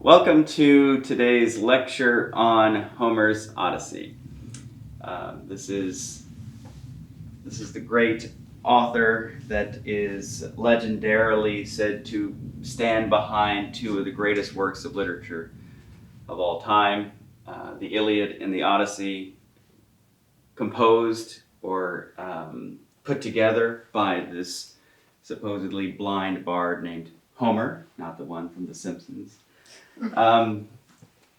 Welcome to today's lecture on Homer's Odyssey. This is the great author that is legendarily said to stand behind two of the greatest works of literature of all time, the Iliad and the Odyssey, composed or put together by this supposedly blind bard named Homer, not the one from The Simpsons.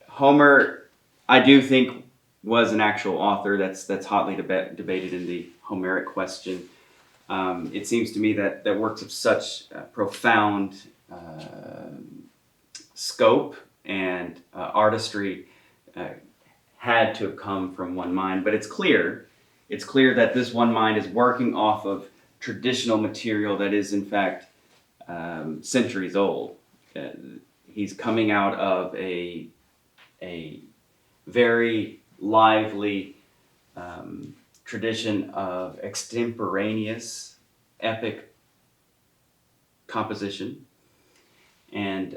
Homer, I do think, was an actual author. That's hotly debated in the Homeric question. It seems to me that works of such profound scope and artistry had to have come from one mind. But it's clear that this one mind is working off of traditional material that is, in fact, centuries old. He's coming out of a very lively tradition of extemporaneous epic composition, and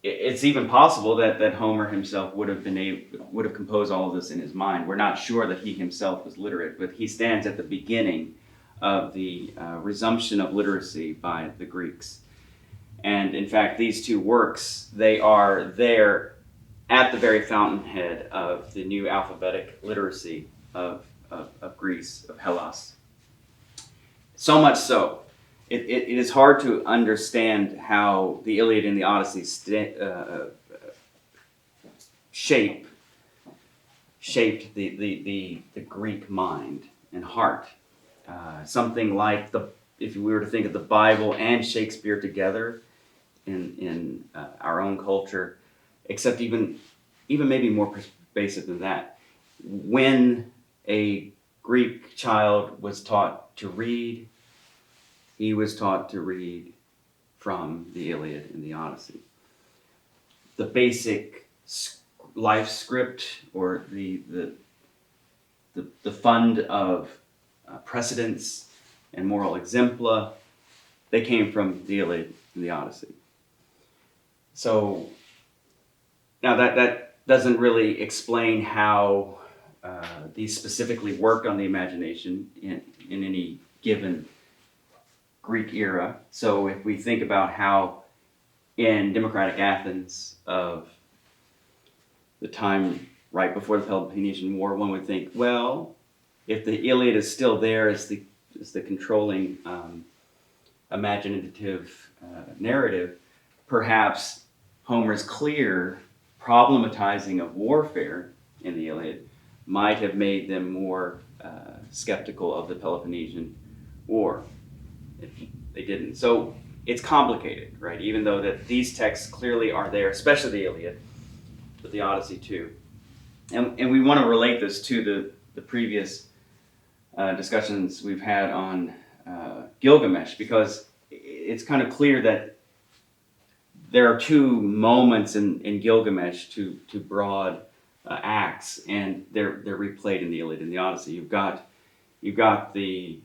it's even possible that Homer himself would have composed all of this in his mind. We're not sure that he himself was literate, but he stands at the beginning of the resumption of literacy by the Greeks. And in fact, these two works, they are there at the very fountainhead of the new alphabetic literacy of Greece, of Hellas. So much so, it is hard to understand how the Iliad and the Odyssey shaped the Greek mind and heart. Something like if we were to think of the Bible and Shakespeare together in our own culture, except even maybe more pervasive than that. When a Greek child was taught to read, he was taught to read from the Iliad and the Odyssey. The basic life script, or the fund of precedents and moral exempla, they came from the Iliad and the Odyssey. So now that doesn't really explain how these specifically work on the imagination in any given Greek era. So if we think about how in democratic Athens of the time right before the Peloponnesian War, one would think, well, if the Iliad is still there as the controlling imaginative narrative, perhaps Homer's clear problematizing of warfare in the Iliad might have made them more skeptical of the Peloponnesian War. If they didn't. So it's complicated, right? Even though that these texts clearly are there, especially the Iliad, but the Odyssey too. And we want to relate this to the previous discussions we've had on Gilgamesh, because it's kind of clear that there are two moments in Gilgamesh, two broad acts, and they're replayed in the Iliad and the Odyssey. You've got the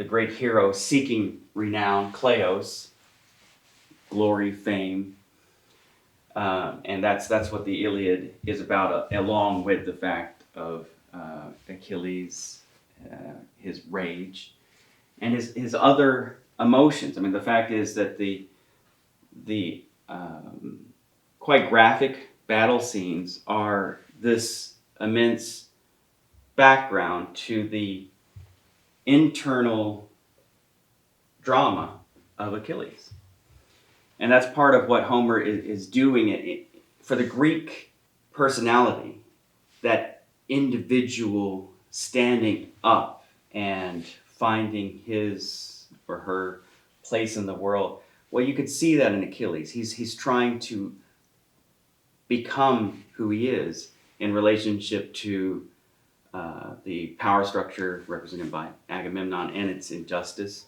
great hero seeking renown, Kleos, glory, fame, and that's what the Iliad is about, along with the fact of Achilles, his rage, and his other emotions. I mean, the fact is that the quite graphic battle scenes are this immense background to the internal drama of Achilles. And that's part of what Homer is doing for the Greek personality, that individual standing up and finding his or her place in the world. Well, you could see that in Achilles. He's trying to become who he is in relationship to the power structure represented by Agamemnon and its injustice.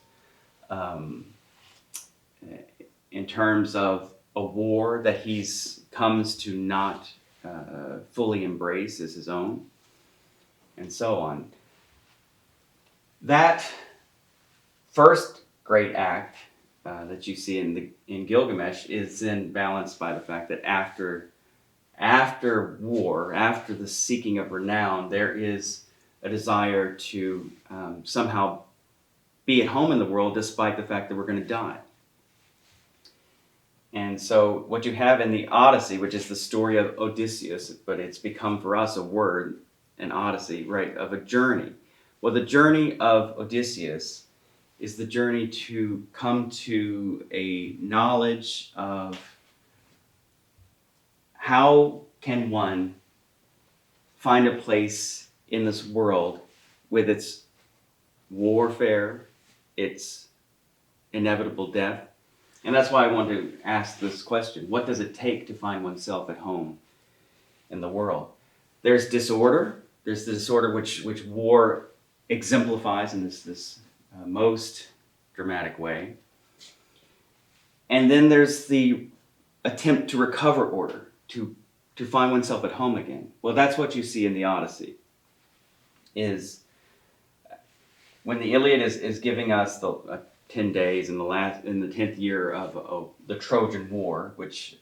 In terms of a war that he's comes to not fully embrace as his own, and so on. That first great act that you see in Gilgamesh is then balanced by the fact that after war, after the seeking of renown, there is a desire to somehow be at home in the world despite the fact that we're going to die. And so what you have in the Odyssey, which is the story of Odysseus, but it's become for us a word, an Odyssey, right, of a journey. Well, the journey of Odysseus is the journey to come to a knowledge of how can one find a place in this world with its warfare, its inevitable death. And that's why I wanted to ask this question. What does it take to find oneself at home in the world? There's disorder. There's the disorder which war exemplifies in this most dramatic way. And then there's the attempt to recover order, to find oneself at home again. Well, that's what you see in the Odyssey, is when the Iliad is giving us the 10 days in the 10th year of the Trojan War, which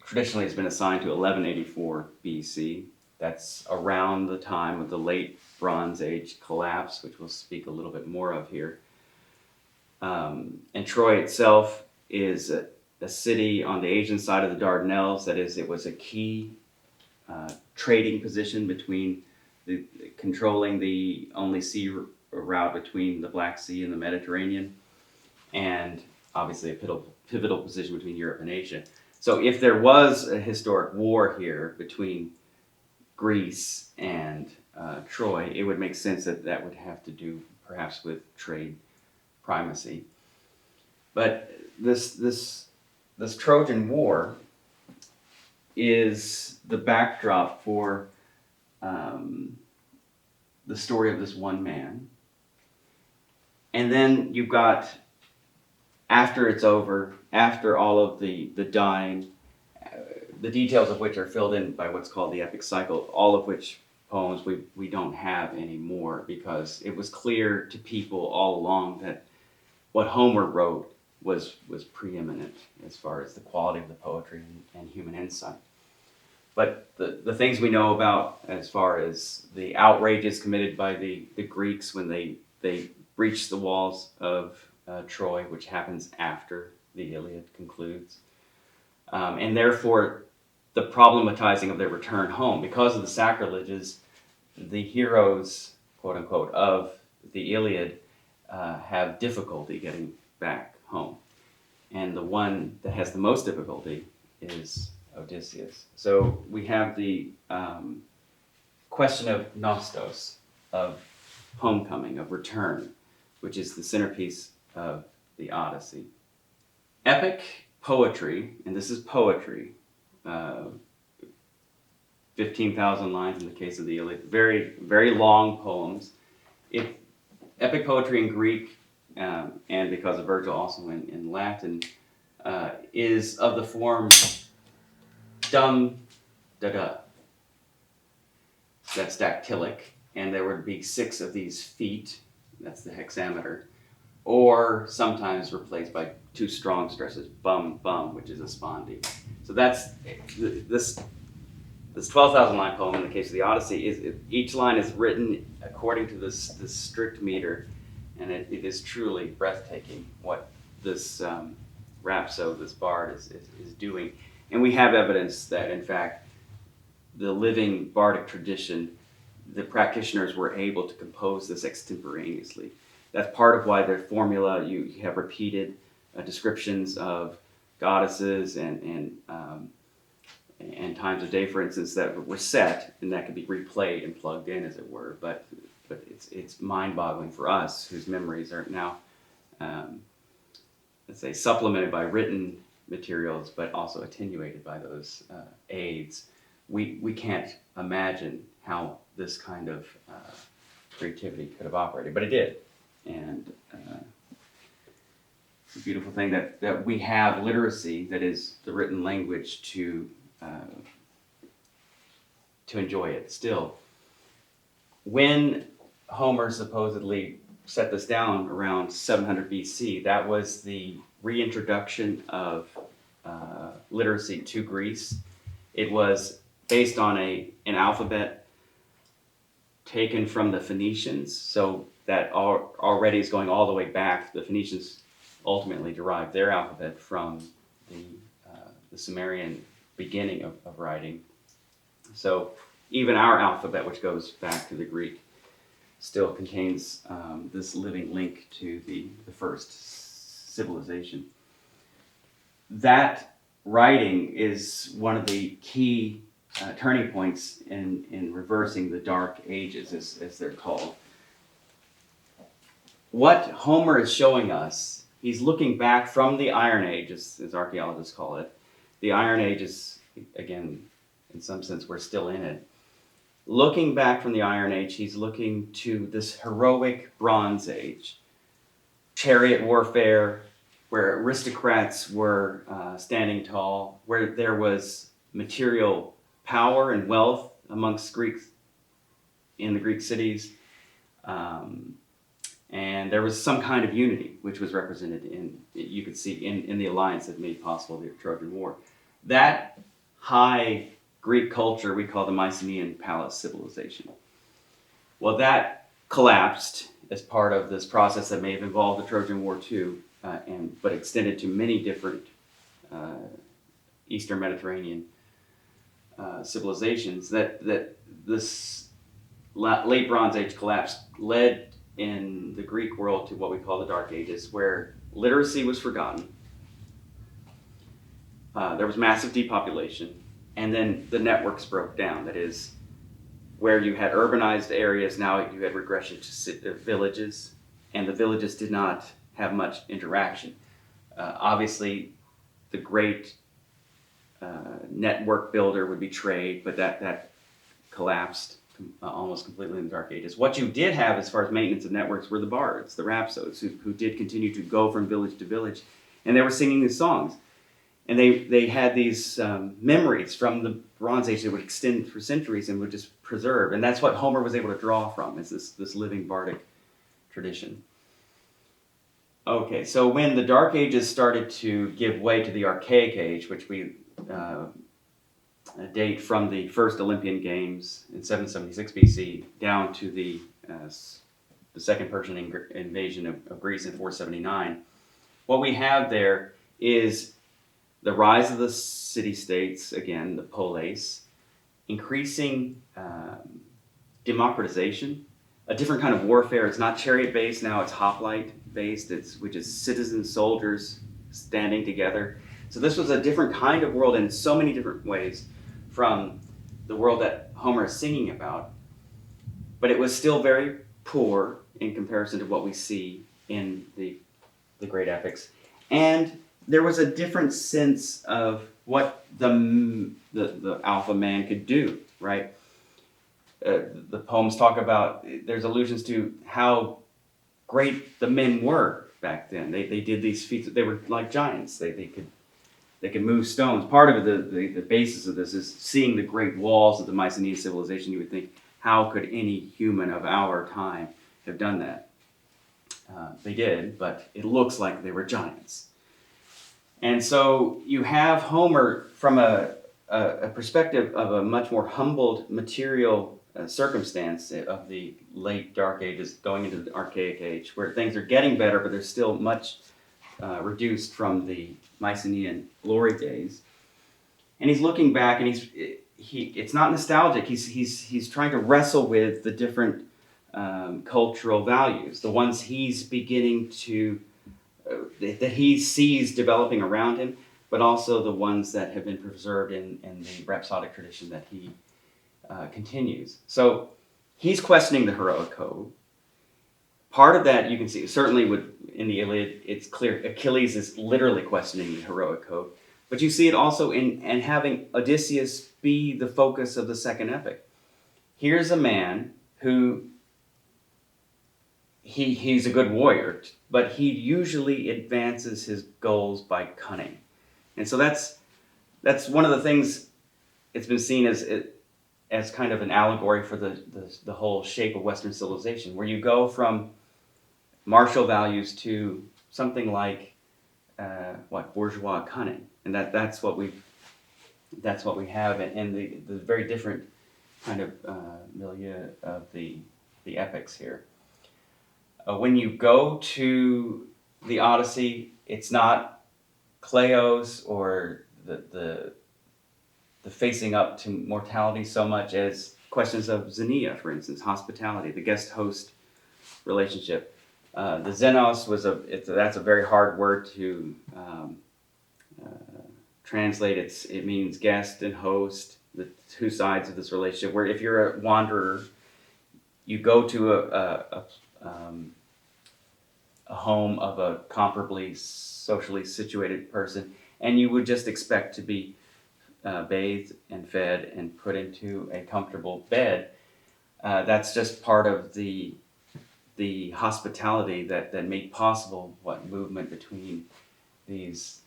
traditionally has been assigned to 1184 BC. That's around the time of the late Bronze Age collapse, which we'll speak a little bit more of here. And Troy itself is a city on the Asian side of the Dardanelles. That is, it was a key trading position between controlling the only sea route between the Black Sea and the Mediterranean, and obviously a pivotal position between Europe and Asia. So if there was a historic war here between Greece and Troy, it would make sense that would have to do perhaps with trade primacy. But this Trojan War is the backdrop for the story of this one man. And then you've got, after it's over, after all of the dying, the details of which are filled in by what's called the epic cycle, all of which poems we don't have anymore, because it was clear to people all along that what Homer wrote was preeminent as far as the quality of the poetry and human insight. But the things we know about as far as the outrages committed by the Greeks when they breached the walls of Troy, which happens after the Iliad concludes, and therefore the problematizing of their return home. Because of the sacrileges, the heroes, quote unquote, of the Iliad have difficulty getting back home. And the one that has the most difficulty is Odysseus. So we have the question of NOSTOS, of homecoming, of return, which is the centerpiece of the Odyssey. Epic poetry, and this is poetry, 15,000 lines in the case of the Iliad, very, very long poems. Epic poetry in Greek, and because of Virgil also in Latin, is of the form dum da da. That's dactylic, and there would be 6 of these feet, that's the hexameter, or sometimes replaced by 2 strong stresses, bum bum, which is a spondee. So that's this 12,000 line poem in the case of the Odyssey. Each line is written according to this strict meter, and it is truly breathtaking what this rhapsode, this bard, is doing. And we have evidence that, in fact, the living bardic tradition, the practitioners were able to compose this extemporaneously. That's part of why their formula, you have repeated descriptions of goddesses and times of day, for instance, that were set, and that could be replayed and plugged in, as it were. But it's mind-boggling for us, whose memories are now, let's say, supplemented by written materials, but also attenuated by those aids. We can't imagine how this kind of creativity could have operated, but it did. And it's a beautiful thing that we have literacy, that is the written language, to enjoy it still. When Homer supposedly set this down around 700 BC. That was the reintroduction of literacy to Greece. It was based on an alphabet taken from the Phoenicians, so that already is going all the way back. The Phoenicians ultimately derived their alphabet from the Sumerian beginning of writing. So even our alphabet, which goes back to the Greek, still contains this living link to the first civilization. That writing is one of the key turning points in reversing the Dark Ages, as they're called. What Homer is showing us, he's looking back from the Iron Age, as archaeologists call it. The Iron Age is, again, in some sense, we're still in it. Looking back from the Iron Age, he's looking to this heroic Bronze Age. Chariot warfare, where aristocrats were standing tall, where there was material power and wealth amongst Greeks in the Greek cities. And there was some kind of unity, which was represented you could see in the alliance that made possible the Trojan War. That high Greek culture we call the Mycenaean Palace civilization. Well, that collapsed as part of this process that may have involved the Trojan War too, but extended to many different Eastern Mediterranean civilizations. That this late Bronze Age collapse led in the Greek world to what we call the Dark Ages, where literacy was forgotten. There was massive depopulation. And then the networks broke down. That is, where you had urbanized areas, now you had regression to villages, and the villages did not have much interaction. Obviously, the great network builder would be trade, but that collapsed almost completely in the Dark Ages. What you did have as far as maintenance of networks were the bards, the rhapsodes, who did continue to go from village to village, and they were singing these songs. And they had these memories from the Bronze Age that would extend for centuries and would just preserve. And that's what Homer was able to draw from, is this living bardic tradition. Okay, so when the Dark Ages started to give way to the Archaic Age, which we date from the first Olympian Games in 776 BC down to the second Persian invasion of Greece in 479, what we have there is the rise of the city-states, again, the polis, increasing democratization, a different kind of warfare. It's not chariot-based now, it's hoplite-based, which is citizen soldiers standing together. So this was a different kind of world in so many different ways from the world that Homer is singing about. But it was still very poor in comparison to what we see in the great epics. And there was a different sense of what the alpha man could do, right? The poems talk about, there's allusions to how great the men were back then. They did these feats. They were like giants. They could move stones. Part of the basis of this is seeing the great walls of the Mycenaean civilization. You would think, how could any human of our time have done that? They did, but it looks like they were giants. And so you have Homer from a perspective of a much more humbled material circumstance of the late Dark Ages going into the Archaic Age, where things are getting better, but they're still much reduced from the Mycenaean glory days. And he's looking back, and it's not nostalgic. He's trying to wrestle with the different cultural values, the ones he's beginning to that he sees developing around him, but also the ones that have been preserved in the rhapsodic tradition that he continues. So he's questioning the heroic code. Part of that you can see, certainly in the Iliad, it's clear Achilles is literally questioning the heroic code, but you see it also in having Odysseus be the focus of the second epic. Here's a man who he's a good warrior, but he usually advances his goals by cunning. And so that's one of the things it's been seen as kind of an allegory for the whole shape of Western civilization, where you go from martial values to something like bourgeois cunning, and that's what we have in the very different kind of milieu of the epics here. When you go to the Odyssey, it's not Kleos or the facing up to mortality so much as questions of XENIA, for instance, hospitality, the guest-host relationship. The xenos that's a very hard word to translate. It means guest and host, the two sides of this relationship. Where if you're a wanderer, you go to a home of a comparably socially situated person, and you would just expect to be bathed and fed and put into a comfortable bed. That's just part of the hospitality that made possible movement between these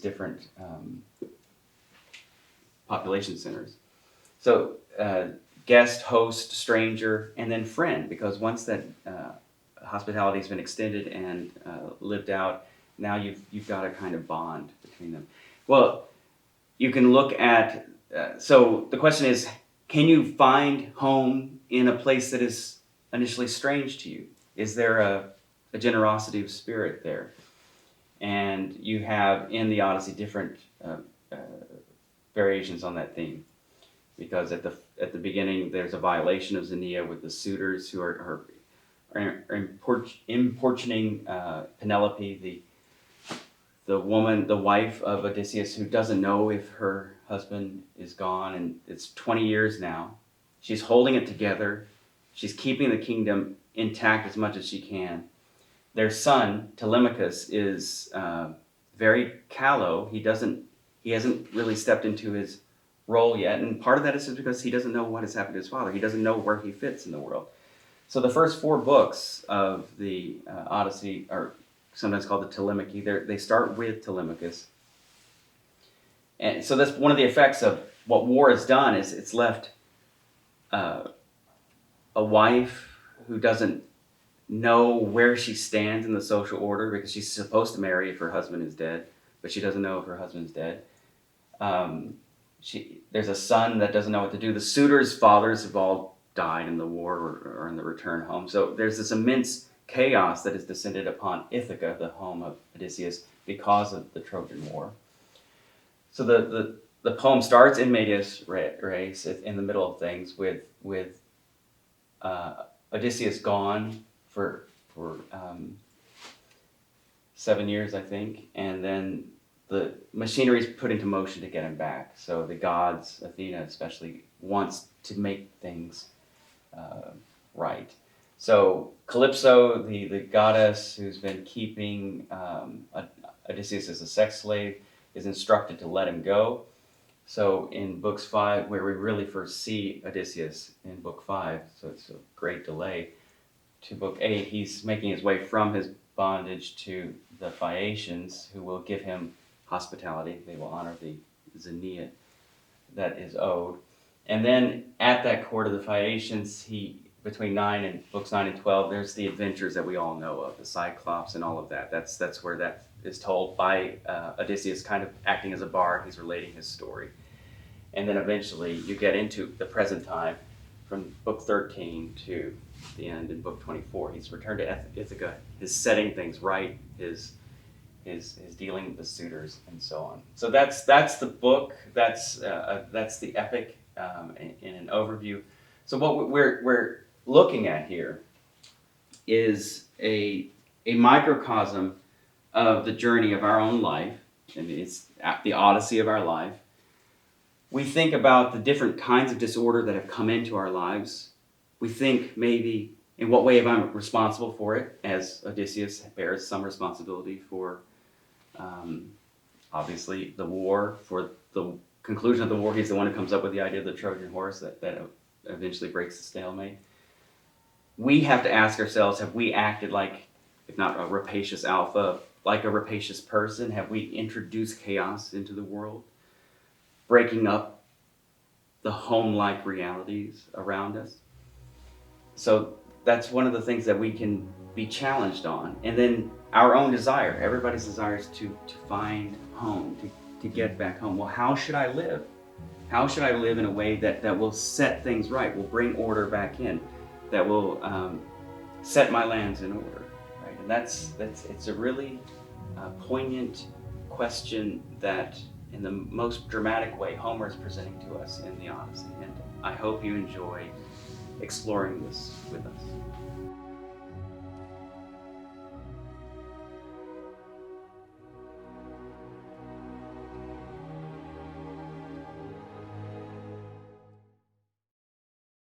different population centers. So guest, host, stranger, and then friend, because once that hospitality has been extended and lived out, now you've got a kind of bond between them. Well, you can look at, so the question is, can you find home in a place that is initially strange to you? Is there a generosity of spirit there? And you have in the Odyssey different variations on that theme, because at the beginning there's a violation of XENIA with the suitors who are importuning Penelope, the woman, the wife of Odysseus, who doesn't know if her husband is gone, and it's 20 years now. She's holding it together. She's keeping the kingdom intact as much as she can. Their son, Telemachus, is very callow. He hasn't really stepped into his role yet, and part of that is because he doesn't know what has happened to his father. He doesn't know where he fits in the world. So the first 4 books of the Odyssey are sometimes called the Telemachy. They start with Telemachus. And so that's one of the effects of what war has done, is it's left a wife who doesn't know where she stands in the social order, because she's supposed to marry if her husband is dead, but she doesn't know if her husband's dead. There's a son that doesn't know what to do. The suitors' fathers have all died in the war or in the return home. So there's this immense chaos that has descended upon Ithaca, the home of Odysseus, because of the Trojan War. So the poem starts in medias res, in the middle of things, with Odysseus gone for 7 years, I think, and then the machinery is put into motion to get him back. So the gods, Athena especially, wants to make things right. So Calypso, the goddess who's been keeping Odysseus as a sex slave, is instructed to let him go. So in books 5, where we really first see Odysseus in book 5, so it's a great delay, to book 8, he's making his way from his bondage to the Phaeacians, who will give him hospitality. They will honor the XENIA that is owed. And then at that court of the Phaeacians, between books 9 and 12, there's the adventures that we all know of, the Cyclops and all of that. That's where that is told by Odysseus, kind of acting as a bard. He's relating his story. And then eventually you get into the present time, from book 13 to the end in book 24. He's returned to Ithaca, his setting things right, his dealing with the suitors, and so on. So that's the book. That's the epic in an overview. So what we're looking at here is a microcosm of the journey of our own life. I mean, it's the Odyssey of our life. We think about the different kinds of disorder that have come into our lives. We think maybe, in what way am I responsible for it, as Odysseus bears some responsibility for, obviously, the war, for the conclusion of the war. He's the one who comes up with the idea of the Trojan horse that eventually breaks the stalemate. We have to ask ourselves, have we acted like, if not a rapacious alpha, like a rapacious person? Have we introduced chaos into the world, breaking up the home-like realities around us? So that's one of the things that we can be challenged on. And then our own desire, everybody's desire is to find home, to get back home. Well, how should I live? How should I live in a way that will set things right, will bring order back in, that will set my lands in order, right? And it's a really poignant question that, in the most dramatic way, Homer is presenting to us in the Odyssey. And I hope you enjoy exploring this with us.